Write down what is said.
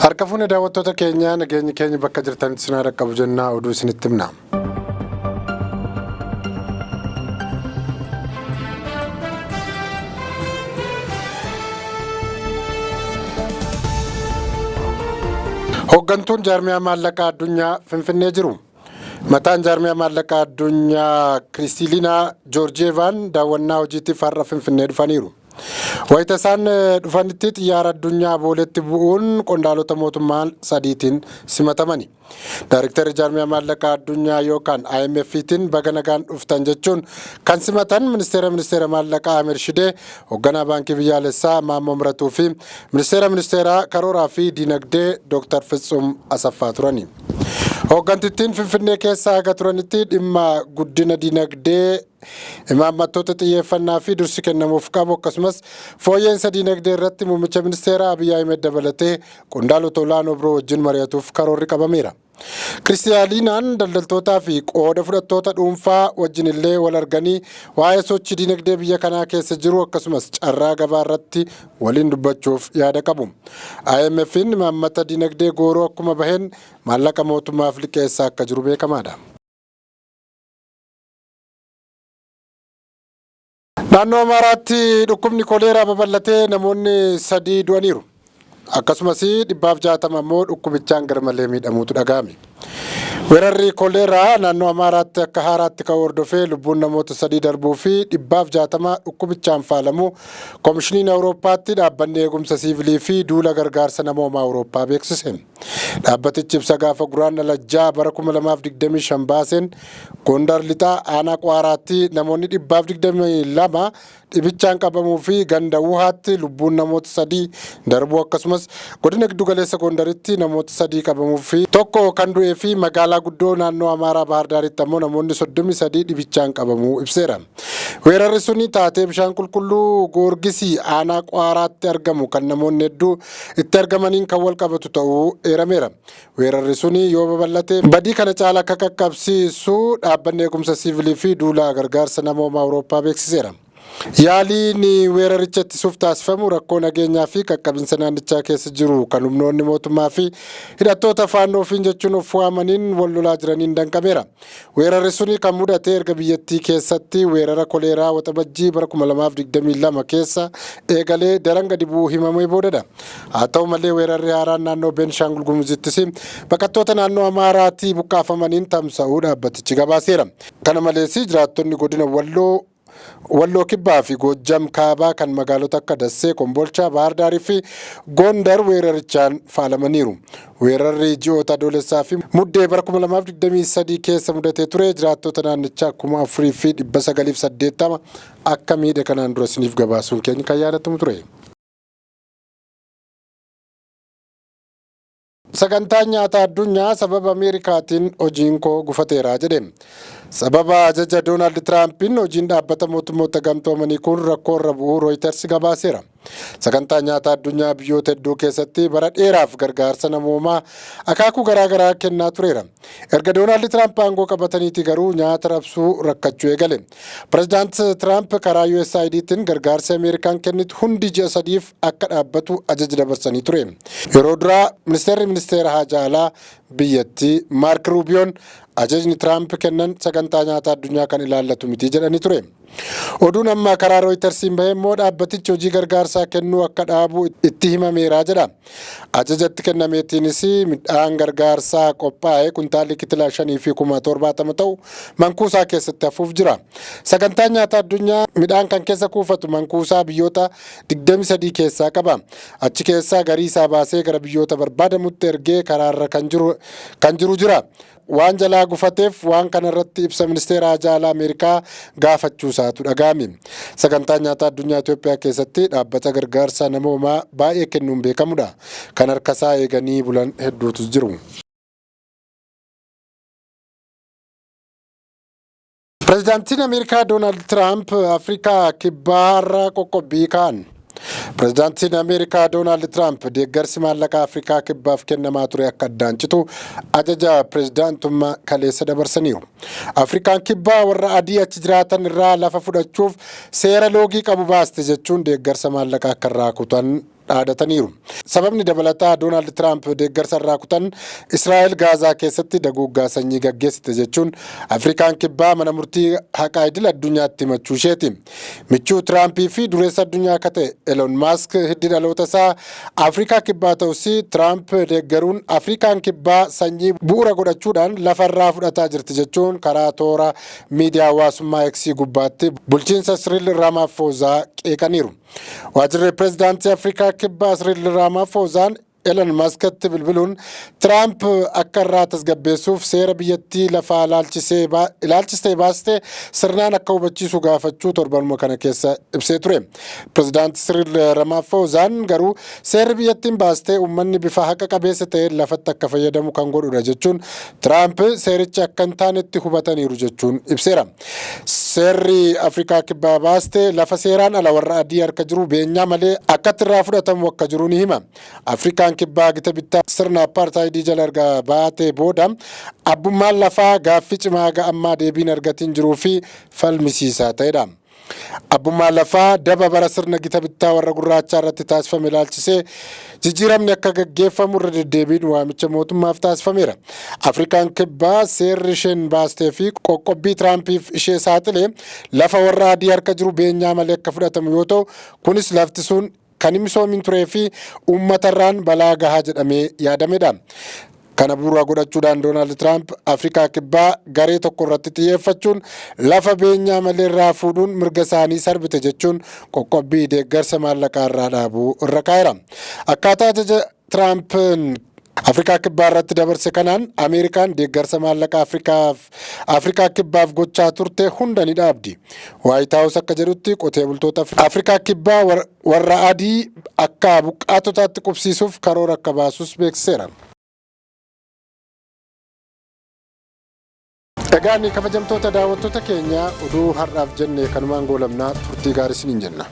Harka fuunee daawwattoota keenyaa nageenyi keenya bakka jirtanitti sinaa dhaqqabu jennaa oduu isinitti himna. Hooggantuun jaarmiyaa maallaqaa addunyaa Finfinnee jiru. Mataan jaarmiyaa maallaqaa addunyaa Kiristiiliinaa Joorjeevaan daawwannaa hojiitiif har'a Finfinnee dhufaniiru. Wayita isaan dhufanitti xiyyaara addunyaa booletti bu'uun qondaalota mootummaa sadiitiin simatamani. Daarektarri jaarmiyaa maallaqaa addunyaa yookaan IMF'tiin baga nagaan dhuftan jechuun kan simatan ministeera maallaqaa Ahmed Shidee, hoogganaa baankii biyyaalessaa Maammoo Miratuu fi ministeera karooraa fi diinagdee Dr. Fitsum Asaffaa turani. Hooggantittiin Finfinnee keessa haga turanitti dhimma guddina diinagdee imaammattoota xiyyeeffannaa fi dursi kennamuuf qabu akkasumas fooyya'insa diinagdee irratti muummicha ministeeraa Abiy Ahmed dabalatee qondaalota olaanoo biroo wajjin mari'atuuf karoorri qabameera. Kiristiyaaliinaan daldaltootaa fi qooda fudhattoota dhuunfaa wajjin illee wal arganii waa'ee sochii diinagdee biyya kanaa keessa jiru akkasumas carraa gabaa irratti waliin dubbachuuf yaada qabu. IMF'n imaammata diinagdee gooroo akkuma baheen maallaqa mootummaaf liqeessaa akka jiru beekamaadha. Naannoo Amaaraatti dhukkubni koleeraa babal'atee namoonni 3 du'aniiru. Akkasumas 160 immoo dhukkubichaan garmalee miidhamuutu dhaga'ame. Weerarri koleeraa naannoo Amaaraatti akka haaraatti kan hordofee lubbuun namoota 3 darbuu fi 160 dhukkubichaan faalamuu Koomishiniin Awurooppaatti dhaabbanni eegumsa siivilii fi duula gargaarsa namoomaa Awurooppaa beeksise. Dhaabbatichi ibsa gaafa guraandhala 6 bara 2025 baaseen Gondar lixaa aanaa Qaaraatti namoonni 122 dhibichaan qabamuu fi ganda Wuhaatti lubbuun namoota 3 darbuu akkasumas godina giddu galeessa Gondaritti namoota 3 qabamuu fi tokko kan du'ee fi magaalaa guddoo naannoo Amaaraa Bahar Daaritti ammoo namoonni 33 dhibichaan qabamuu ibseera. Weerarri suni taatee bishaan qulqulluu Goorgisii aanaa Qaaraatti argamu kan namoonni hedduu itti argamaniin kan wal qabatu ta'uu eerameera. Weerarri suni yoo babal'ate badii kana caala akka qaqqabsiisu dhaabbanni eegumsa siivilii fi duula gargaarsa namoomaa Awurooppaa beeksiseera. Yaaliin weeraricha ittisuuf taasifamu rakkoo nageenyaa fi qaqqabinsa naannichaa keessa jiru kan humnoonni mootummaa fi hidhattoota faannoo ofiin jechuun of waamaniin wal lolaa jiraniin danqameera. Weerarri suni kan mudate erga biyyattii keessatti weerara koleeraa waxabajjii bara 2022 keessa eegalee daran gadi bu'uu himamee boodadha. Haa ta'u malee weerarri haaraan naannoo Beenishaangul Gumuzittis baqattoota naannoo Amaaraatii buqqaafamaniin tamsa'uu dhaabbatichi gabaaseera. Kana malees jiraattonni godina Walloo Kibbaa fi Goojjam Kaabaa kan magaalota akka Dassee, Kombolchaa, Bahar Daarii fi Gondar weerarichaan faalamaniiru. Weerarri ji'oota adoolessaa fi muddee bara 2023 keessa mudatee ture jiraattota naannichaa 4,980 akka miidhe kanaan dura isiniif gabaasuun keenya kan yaadatamu ture. Sagantaan nyaataa addunyaa sababa Ameerikaatiin hojiin koo gufateera jedhe. Sababa ajaja Doonaald Tiraampiin hojiin dhaabbata mootummoota gamtoomanii kun rakkoo irra bu'uu Rooyiters gabaaseera. Sagantaan nyaataa addunyaa biyyoota hedduu keessatti bara dheeraaf gargaarsa namoomaa akaakuu garaagaraa kennaa tureera. Erga Doonaald Tiraamp aangoo qabataniiti garuu nyaata rabsuu rakkachuu eegale. Pireezidaant Tiraamp karaa USAIDtiin gargaarsa Ameerikaan kennitu hundi ji'a 3f akka dhaabbatu ajaja dabarsanii ture. Yeroo duraa ministeera haajaa alaa biyyattii Maark Ruubiyoon ajajni Tiraamp kennan sagantaa nyaataa addunyaa kan ilaallatu miti jedhanii ture. Oduun amma karaa Rooyitersiin bahee immoo dhaabbatichi hojii gargaarsaa kennuu akka dhaabu itti himameera jedha. Ajajatti kennameetiinis midhaan gargaarsaa qophaa'e kuntaalli kitila 5,70 ta'u mankuusaa keessatti hafuuf jira. Sagantaan nyaataa addunyaa midhaan kan keessa kuufatu mankuusaa biyyoota 23 keessaa qaba. Achi keessaa garii isaa baasee gara biyyoota barbaadamutti ergee karaarra kan jiru jira. Waan jalaa gufateef waan kana irratti ibsa ministeera haajaa alaa Ameerikaa gaafachuu isaatu dhaga'ame. Sagantaan nyaataa addunyaa Itoophiyaa keessatti dhaabbata gargaarsa namoomaa baay'ee kennuun beekamudha. Kan harkasaa eeganii bulan hedduutu jiru. Pireezidaantiin Ameerikaa Doonaald Tiraamp Afrikaa kibbaarra qoqqobbii kaa'an. Pireezidaantiin Ameerikaa Doonaald Tiraamp deeggarsi maallaqaa Afrikaa kibbaaf kennamaa ture akka addaan citu ajaja pireezidaantummaa kaleessa dabarsaniiru. Afrikaan kibbaa warra adii achi jiraatan irraa lafa fudhachuuf seera loogii qabu baaste jechuun deeggarsa maallaqaa akka irraa kutan dhaadataniiru. Sababni dabalataa Doonaald Tiraamp deeggarsa irraa kutan Israa'el Gaazaa keessatti daguuggaa sanyii gaggeessite jechuun Afrikaan kibbaa mana murtii haqaa idil addunyaatti himachuu isheeti. Michuu Tiraampii fi dureessa addunyaa akka ta'e Elon Musk hiddi dhaloota isaa Afrikaa kibbaa ta'us Tiraamp deeggaruun Afrikaan kibbaa sanyii bu'uura godhachuudhaan lafarraa fudhataa jirti jechuun karaa toora miidiyaa hawaasummaa X gubbaatti bulchiinsa Siriil Ramaphosa qeeqaniiru. Waajjirri pireezidaantii Afrikaa kibbaa Siriil Ramaphosa Elon Muskatti bilbiluun Tiraamp akka irraa tasgabbeessuuf seera biyyattii lafaa ilaalchistee baastee sirnaan akka hubachiisu gaafachuu torbanuma kana keessa ibsee ture. Pireezidaantii Siriil Ramaphosa garuu seerri biyyattiin baastee uummanni bifa haqa qabeessa ta'een lafatti akka fayyadamu kan godhudha jechuun Tiraamp seericha akka hin taanetti hubataniiru jechuun ibseera. Seerri Afrikaa kibbaa baastee lafa seeraan ala warra adii harka jiru beenyaa malee akkatti irraa fudhatamu akka jiru ni hima. Afrikaan kibbaa gita bittaa sirna apartaayidii jala erga baatee booda abbummaan lafaa gaaffii cimaa ammaa deebiin argatiin jiruu fi falmisiisaa ta'edha. Abbummaan lafaa daba bara sirna gita bittaa warra gurraachaa irratti taasifame ilaalchisee jijjiiramni akka gaggeeffamu irra deddeebiin waamicha mootummaaf taasifameera. Afrikaan kibbaa seerri isheen baastee fi qoqqobbii Tiraampiif ishee saaxile lafa warra adii harka jiru beenyaa malee akka fudhatamu yoo ta'u, kunis lafti sun kan misoomin turee fi uummatarraan balaa gahaa jedhamee yaadamedha. Kana bu'uura godhachuudhaan Doonaald Tiraamp Afrikaa kibbaa garee tokko irratti xiyyeeffachuun lafa beenyaa malee irraa fuudhuun mirga isaanii sarbite jechuun qoqqobbii deeggarsa maallaqaa irraa dhaabuu irra kaa'eera. Akkaataa ajaja Tiraamp Afrikaa kibbaa irratti dabarse kanaan Ameerikaan deeggarsa maallaqaa Afrikaa kibbaaf gochaa turte hunda ni dhaabdi. Waayit Haawus akka jedhutti qotee bultoota Afrikaa kibbaa warra adii akka buqqaatotaatti qubsiisuuf karoora akka baasus beeksiseera. Egaan kabajamtoota daawwattoota keenya oduu har'aaf jenne kanumaan goolabnaa turtii gaarii isiniin jenna.